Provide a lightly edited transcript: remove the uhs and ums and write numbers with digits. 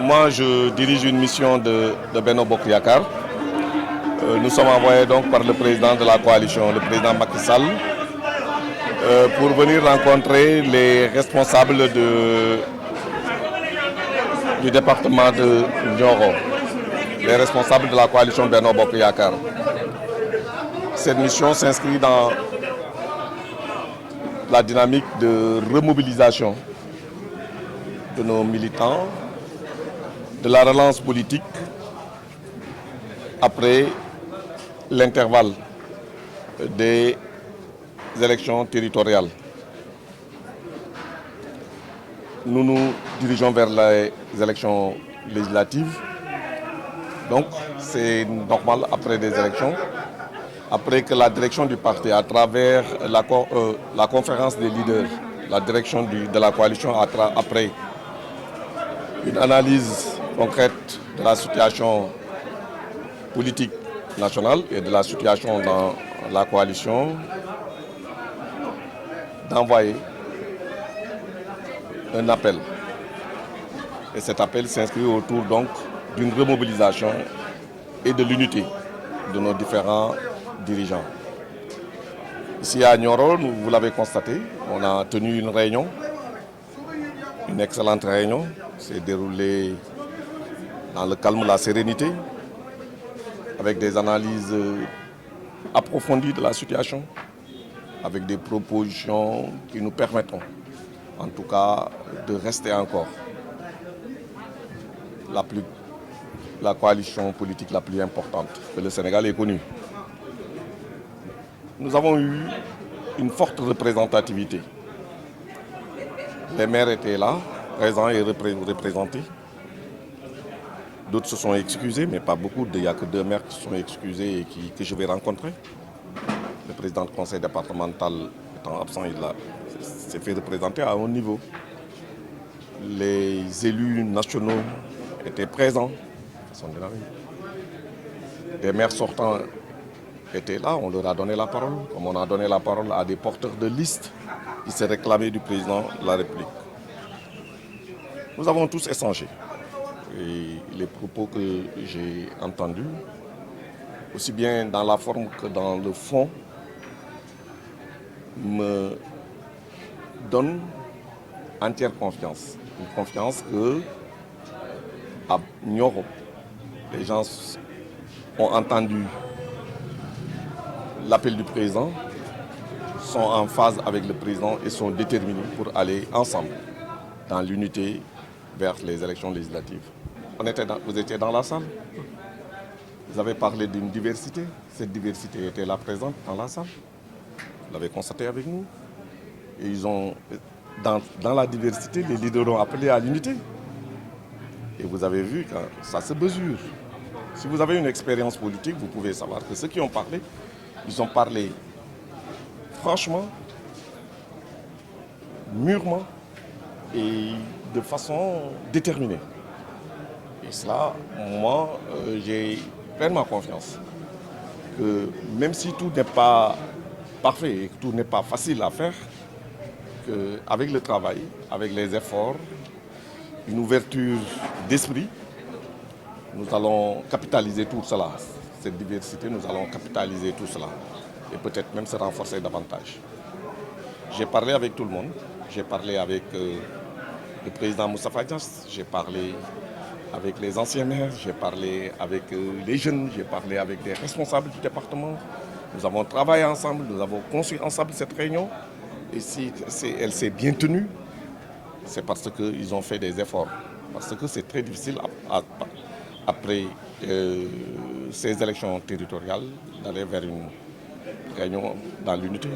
Moi, je dirige une mission de Benno Bokk Yakaar. Nous sommes envoyés donc par le président de la coalition, le président Macky Sall, pour venir rencontrer les responsables du département de Nioro, les responsables de la coalition Benno Bokk Yakaar. Cette mission s'inscrit dans la dynamique de remobilisation de nos militants, de la relance politique après l'intervalle des élections territoriales. Nous nous dirigeons vers les élections législatives. Donc c'est normal après des élections, après que la direction du parti, à travers la conférence des leaders, la direction de la coalition, après une analyse concrète de la situation politique nationale et de la situation dans la coalition, d'envoyer un appel. Et cet appel s'inscrit autour donc d'une remobilisation et de l'unité de nos différents dirigeants. Ici à Nioro, vous l'avez constaté, on a tenu une réunion, une excellente réunion, s'est déroulée dans le calme, la sérénité, avec des analyses approfondies de la situation, avec des propositions qui nous permettront, en tout cas, de rester encore la coalition politique la plus importante que le Sénégal ait connue. Nous avons eu une forte représentativité. Les maires étaient là, présents et représentés. D'autres se sont excusés, mais pas beaucoup. Il n'y a que 2 maires qui se sont excusés et que je vais rencontrer. Le président du conseil départemental étant absent, il s'est fait représenter à haut niveau. Les élus nationaux étaient présents. Les maires sortants étaient là, on leur a donné la parole, comme on a donné la parole à des porteurs de liste qui s'est réclamé du président de la République. Nous avons tous échangé. Et les propos que j'ai entendus, aussi bien dans la forme que dans le fond, me donnent entière confiance. Une confiance que à Nioro, les gens ont entendu l'appel du président, sont en phase avec le président et sont déterminés pour aller ensemble dans l'unité vers les élections législatives. Vous étiez dans la salle. Vous avez parlé d'une diversité. Cette diversité était là présente dans la salle. Vous l'avez constaté avec nous. Et dans la diversité, les leaders ont appelé à l'unité. Et vous avez vu que ça se mesure. Si vous avez une expérience politique, vous pouvez savoir que ceux qui ont parlé, ils ont parlé franchement, mûrement et de façon déterminée. Et cela, moi, j'ai pleinement confiance que même si tout n'est pas parfait et que tout n'est pas facile à faire, qu'avec le travail, avec les efforts, une ouverture d'esprit, nous allons capitaliser tout cela. Cette diversité, nous allons capitaliser tout cela et peut-être même se renforcer davantage. J'ai parlé avec tout le monde. J'ai parlé avec le président Moustapha Niasse, j'ai parlé avec les anciens maires, j'ai parlé avec les jeunes, j'ai parlé avec des responsables du département. Nous avons travaillé ensemble, nous avons conçu ensemble cette réunion. Et si elle s'est bien tenue, c'est parce qu'ils ont fait des efforts. Parce que c'est très difficile après ces élections territoriales d'aller vers une réunion dans l'unité.